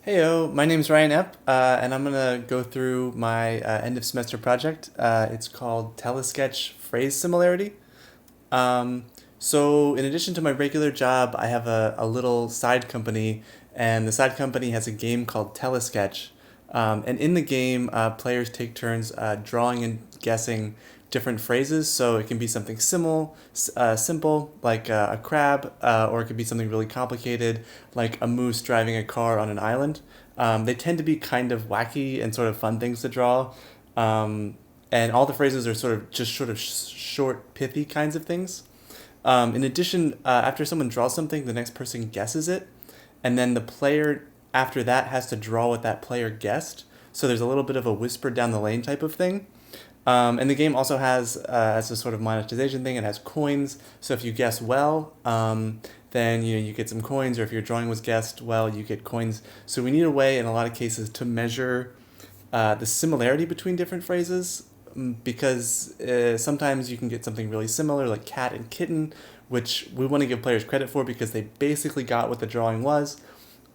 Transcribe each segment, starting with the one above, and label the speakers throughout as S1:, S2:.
S1: Heyo, my name's Ryan Epp, and I'm gonna go through my end of semester project. It's called Telesketch Phrase Similarity. Um, so, in addition to my regular job, I have a little side company, and the side company has a game called Telesketch. And in the game, players take turns drawing and guessing different phrases. So it can be something simple like a crab, or it could be something really complicated like a moose driving a car on an island. They tend to be kind of wacky and sort of fun things to draw. Um, and all the phrases are short, pithy kinds of things. In addition, after someone draws something, the next person guesses it, and then the player after that has to draw what that player guessed. So there's a little bit of a whisper down the lane type of thing. And the game also has, as a sort of monetization thing, it has coins. So if you guess well, then you get some coins, or if your drawing was guessed well, you get coins. So we need a way, in a lot of cases, to measure the similarity between different phrases, because sometimes you can get something really similar, like cat and kitten, which we want to give players credit for because they basically got what the drawing was,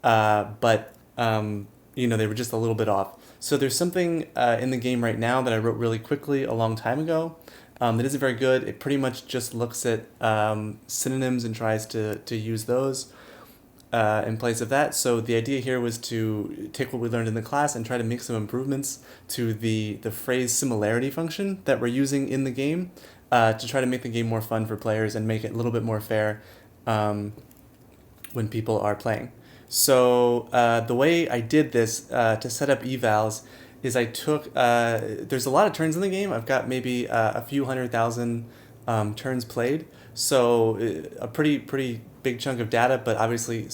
S1: but they were just a little bit off. So there's something in the game right now that I wrote really quickly a long time ago that isn't very good. It pretty much just looks at synonyms and tries to use those in place of that. So the idea here was to take what we learned in the class and try to make some improvements to the phrase similarity function that we're using in the game to try to make the game more fun for players and make it a little bit more fair um, when people are playing. So the way I did this to set up evals is I took there's a lot of turns in the game. I've got maybe a few 100,000 turns played, so a pretty big chunk of data. But obviously,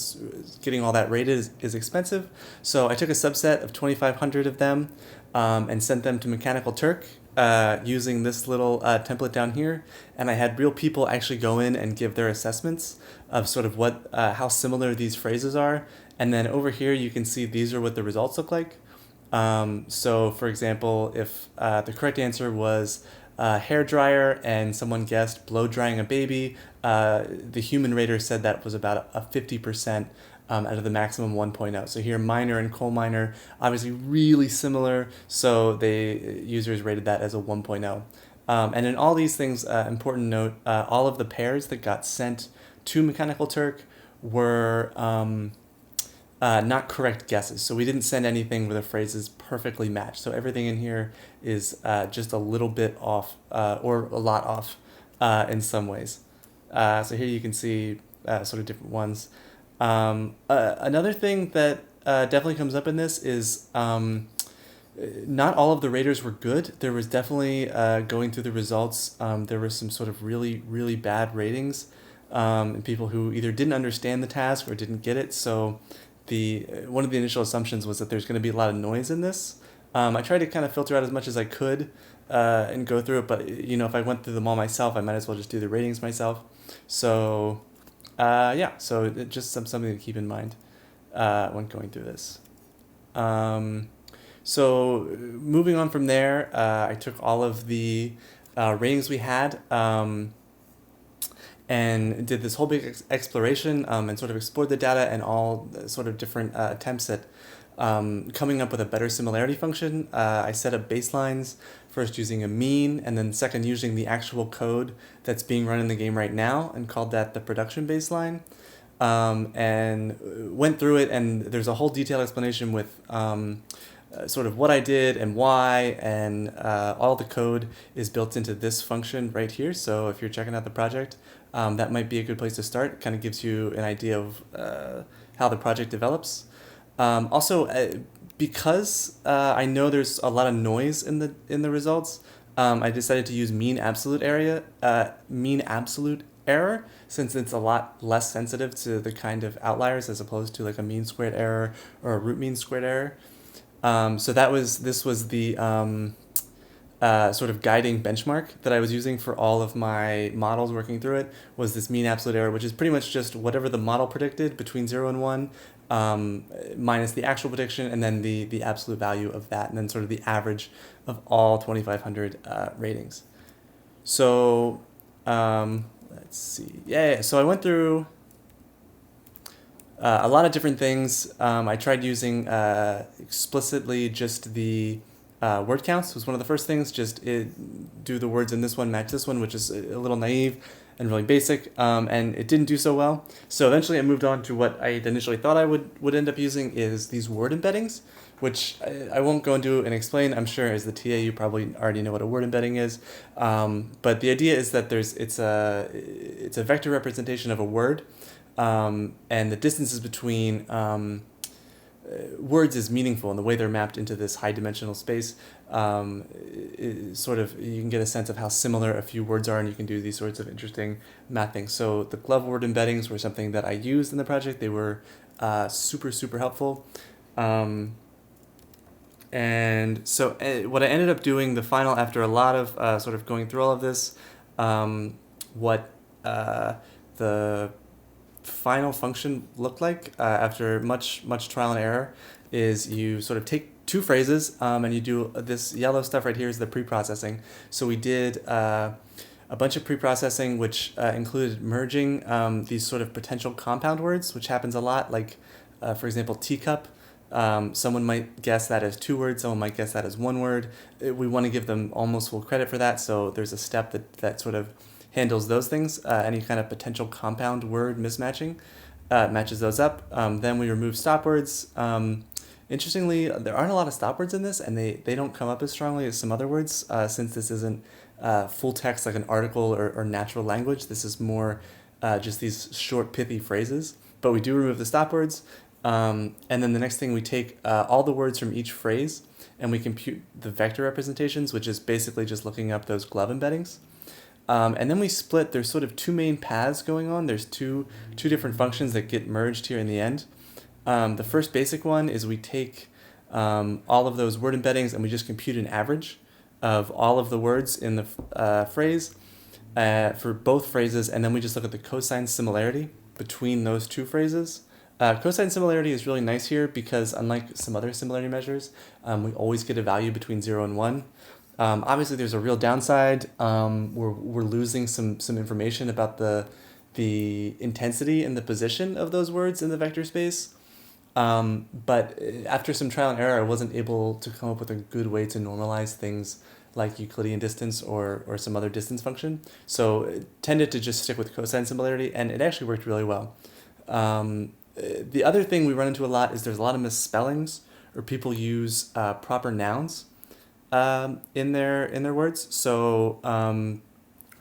S1: getting all that rated is expensive. So I took a subset of 2,500 of them and sent them to Mechanical Turk using this little template down here, and I had real people actually go in and give their assessments of sort of what how similar these phrases are, and then over here you can see these are what the results look like. So, for example, if the correct answer was hair dryer and someone guessed blow drying a baby, the human rater said that was about a 50% out of the maximum 1.0. So here, miner and coal miner, obviously really similar, so the users rated that as a 1.0. And in all these things, important note, all of the pairs that got sent to Mechanical Turk were not correct guesses. So we didn't send anything where the phrases perfectly match. So everything in here is just a little bit off or a lot off in some ways. So here you can see sort of different ones. Another thing that definitely comes up in this is not all of the raters were good. There was definitely, going through the results, there were some sort of really bad ratings, and people who either didn't understand the task or didn't get it. So the one of the initial assumptions was that there's going to be a lot of noise in this. I tried to kind of filter out as much as I could and go through it, but if I went through them all myself, I might as well just do the ratings myself. So yeah, so just something to keep in mind when going through this. Um, so moving on from there, I took all of the ratings we had and did this whole big exploration and sort of explored the data and all the sort of different attempts at coming up with a better similarity function. I set up baselines, first using a mean, and then second using the actual code that's being run in the game right now, and called that the production baseline. And went through it, and there's a whole detailed explanation with sort of what I did and why, and all the code is built into this function right here. So if you're checking out the project, that might be a good place to start. It kind of gives you an idea of how the project develops. Also, because I know there's a lot of noise in the results, I decided to use mean absolute error, since it's a lot less sensitive to the kind of outliers as opposed to like a mean squared error or a root mean squared error. So this was the sort of guiding benchmark that I was using for all of my models working through it, was this mean absolute error, which is pretty much just whatever the model predicted between 0 and 1 minus the actual prediction, and then the absolute value of that, and then sort of the average of all 2,500 ratings. So let's see. Yeah. So I went through a lot of different things. I tried using explicitly just the word counts was one of the first things. Just do the words in this one match this one, which is a little naive and really basic, and it didn't do so well. So eventually I moved on to what I initially thought I would end up using is these word embeddings, which I won't go into and explain. I'm sure as the TA you probably already know what a word embedding is, but the idea is that it's a vector representation of a word, and the distances between words is meaningful, and the way they're mapped into this high dimensional space sort of, you can get a sense of how similar a few words are, and you can do these sorts of interesting mapping. So the glove word embeddings were something that I used in the project. They were super helpful. And so what I ended up doing, the final, after a lot of sort of going through all of this, what the final function looked like after much trial and error is you sort of take two phrases and you do this yellow stuff right here is the pre-processing. So we did a bunch of pre-processing, which included merging these sort of potential compound words, which happens a lot, like for example teacup. Someone might guess that as two words, someone might guess that as one word. We want to give them almost full credit for that, so there's a step that sort of handles those things. Any kind of potential compound word mismatching matches those up. Then we remove stop words. Interestingly, there aren't a lot of stop words in this, and they don't come up as strongly as some other words, since this isn't full text like an article or natural language. This is more just these short, pithy phrases. But we do remove the stop words. And then the next thing, we take all the words from each phrase, and we compute the vector representations, which is basically just looking up those glove embeddings. And then we split, there's sort of two main paths going on. There's two different functions that get merged here in the end. The first basic one is we take all of those word embeddings and we just compute an average of all of the words in the phrase for both phrases, and then we just look at the cosine similarity between those two phrases. Cosine similarity is really nice here because unlike some other similarity measures, we always get a value between 0 and 1. Obviously, there's a real downside. We're losing some information about the intensity and the position of those words in the vector space. But after some trial and error, I wasn't able to come up with a good way to normalize things like Euclidean distance or some other distance function. So it tended to just stick with cosine similarity, and it actually worked really well. The other thing we run into a lot is there's a lot of misspellings, or people use proper nouns in their words. So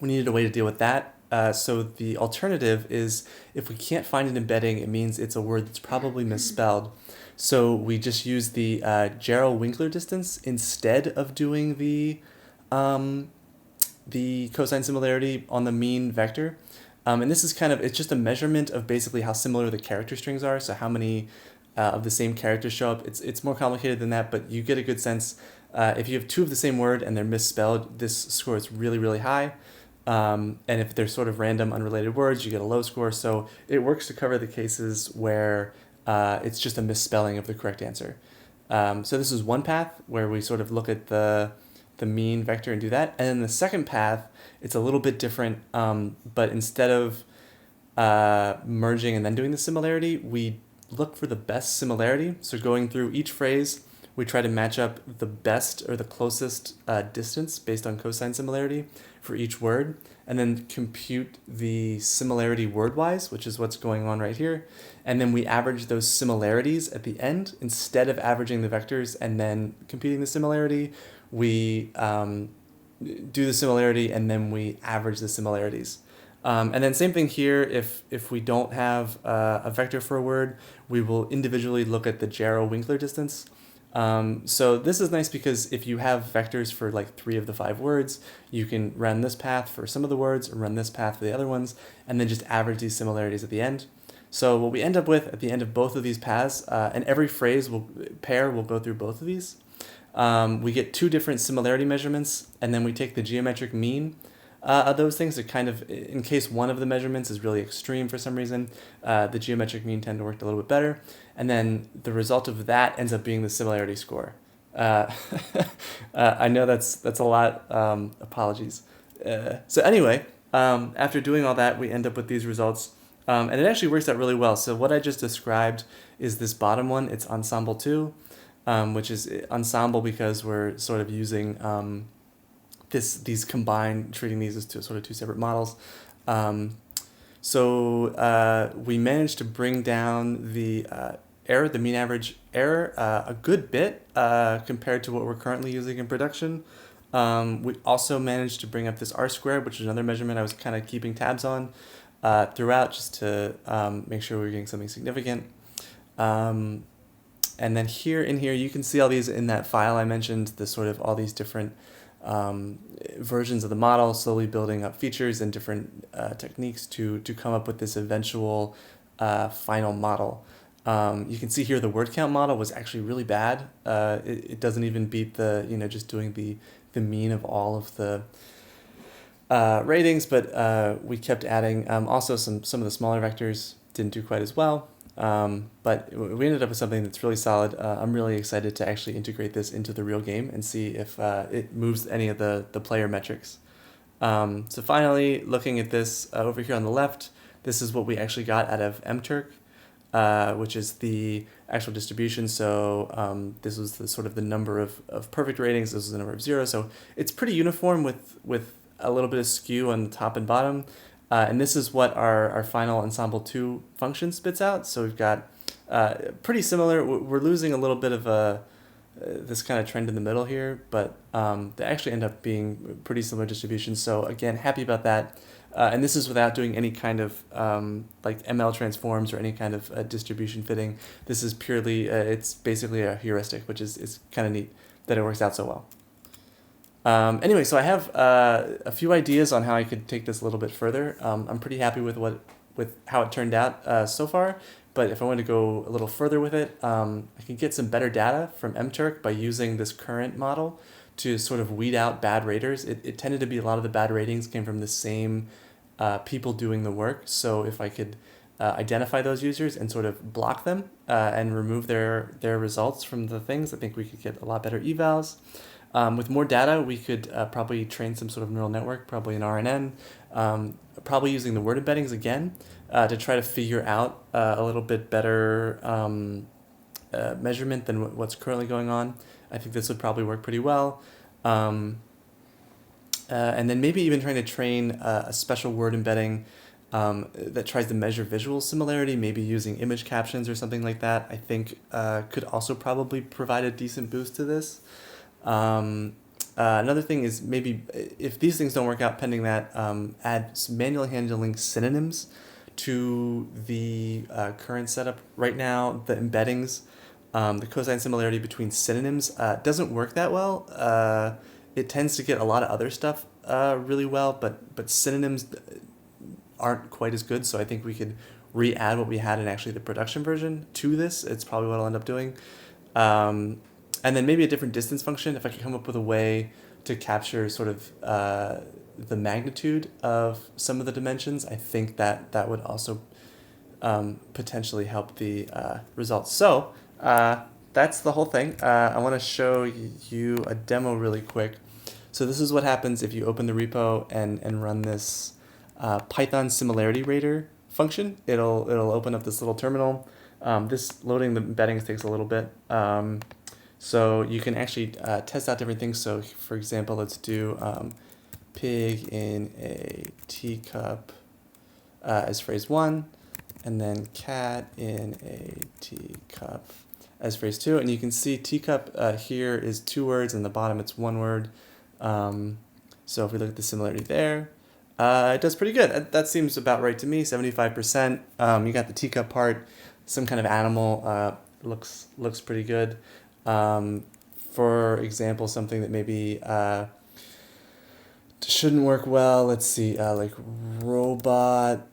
S1: we needed a way to deal with that. So the alternative is, if we can't find an embedding, it means it's a word that's probably misspelled. So we just use the Jarrell-Winkler distance instead of doing the cosine similarity on the mean vector. And this is it's just a measurement of basically how similar the character strings are. So how many of the same characters show up. It's more complicated than that, but you get a good sense. If you have two of the same word and they're misspelled, this score is really high. And if they're sort of random, unrelated words, you get a low score. So it works to cover the cases where it's just a misspelling of the correct answer. So this is one path where we sort of look at the mean vector and do that. And then the second path, it's a little bit different, but instead of merging and then doing the similarity, we look for the best similarity. So going through each phrase, we try to match up the best or the closest distance based on cosine similarity for each word, and then compute the similarity word-wise, which is what's going on right here. And then we average those similarities at the end. Instead of averaging the vectors and then computing the similarity, we do the similarity and then we average the similarities. And then same thing here, if we don't have a vector for a word, we will individually look at the Jarrell-Winkler distance. So this is nice because if you have vectors for like 3 of the 5 words, you can run this path for some of the words and run this path for the other ones, and then just average these similarities at the end. So what we end up with at the end of both of these paths, and every phrase will go through both of these, we get 2 different similarity measurements, and then we take the geometric mean of those things to in case one of the measurements is really extreme for some reason, the geometric mean tend to work a little bit better. And then the result of that ends up being the similarity score. I know that's a lot, apologies. So anyway, after doing all that, we end up with these results. And it actually works out really well. So what I just described is this bottom one. It's Ensemble 2, which is Ensemble because we're sort of using these combined, treating these as sort of two separate models. So we managed to bring down the error, the mean average error, a good bit compared to what we're currently using in production. We also managed to bring up this R squared, which is another measurement I was kind of keeping tabs on throughout just to make sure we were getting something significant. And then in here, you can see all these in that file I mentioned, the sort of all these different versions of the model, slowly building up features and different techniques to come up with this eventual final model. You can see here the word count model was actually really bad. It doesn't even beat the, just doing the mean of all of the ratings, but we kept adding. Also, some of the smaller vectors didn't do quite as well. But we ended up with something that's really solid. I'm really excited to actually integrate this into the real game and see if it moves any of the player metrics. So finally, looking at this over here on the left, this is what we actually got out of mturk, which is the actual distribution. So this was the sort of the number of perfect ratings. This is the number of zeros. So it's pretty uniform with a little bit of skew on the top and bottom. And this is what our final Ensemble 2 function spits out. So we've got pretty similar. We're losing a little bit of this kind of trend in the middle here, but they actually end up being pretty similar distributions. So again, happy about that. And this is without doing any kind of like ML transforms or any kind of distribution fitting. This is purely, it's basically a heuristic, which is kind of neat that it works out so well. Anyway, so I have a few ideas on how I could take this a little bit further. I'm pretty happy with how it turned out so far, but if I want to go a little further with it, I can get some better data from mturk by using this current model to sort of weed out bad raters. It tended to be a lot of the bad ratings came from the same people doing the work. So if I could identify those users and sort of block them and remove their results from the things, I think we could get a lot better evals. With more data, we could probably train some sort of neural network, probably an RNN, probably using the word embeddings again to try to figure out a little bit better measurement than what's currently going on. I think this would probably work pretty well. And then maybe even trying to train a special word embedding that tries to measure visual similarity, maybe using image captions or something like that, I think could also probably provide a decent boost to this. Another thing is maybe if these things don't work out, pending that, add manually handling synonyms to the current setup. Right now, the embeddings, the cosine similarity between synonyms doesn't work that well. It tends to get a lot of other stuff really well, but synonyms aren't quite as good, so I think we could re-add what we had in actually the production version to this. It's probably what I'll end up doing. And then maybe a different distance function, if I could come up with a way to capture sort of the magnitude of some of the dimensions, I think that would also potentially help the results. So that's the whole thing. I want to show you a demo really quick. So this is what happens if you open the repo and run this Python similarity rater function. It'll open up this little terminal. This loading the embeddings takes a little bit. So you can actually test out different things. So for example, let's do pig in a teacup as phrase 1, and then cat in a teacup as phrase 2. And you can see teacup here is 2 words, and the bottom it's 1 word. So if we look at the similarity there, it does pretty good. That seems about right to me, 75%. You got the teacup part, some kind of animal, looks pretty good. For example, something that maybe shouldn't work well, let's see, like robot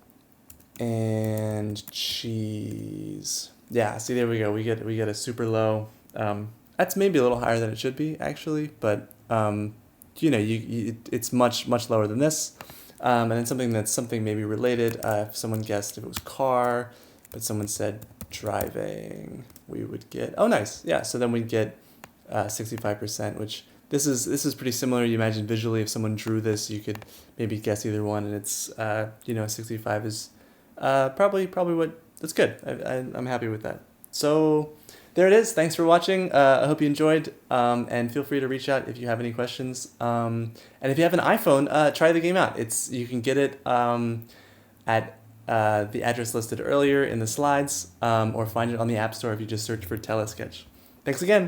S1: and cheese. Yeah, see, there we go. We get a super low. That's maybe a little higher than it should be, actually, but it's much lower than this. And then something maybe related. If someone guessed if it was car, but someone said driving, we would get, oh nice, yeah, so then we'd get 65%, which this is pretty similar. You imagine visually if someone drew this, you could maybe guess either one, and it's 65 is Probably what that's good. I'm happy with that. So there it is. Thanks for watching. I hope you enjoyed. And feel free to reach out if you have any questions. And if you have an iPhone, try the game out. You can get it at the address listed earlier in the slides, or find it on the App Store if you just search for Telesketch. Thanks again.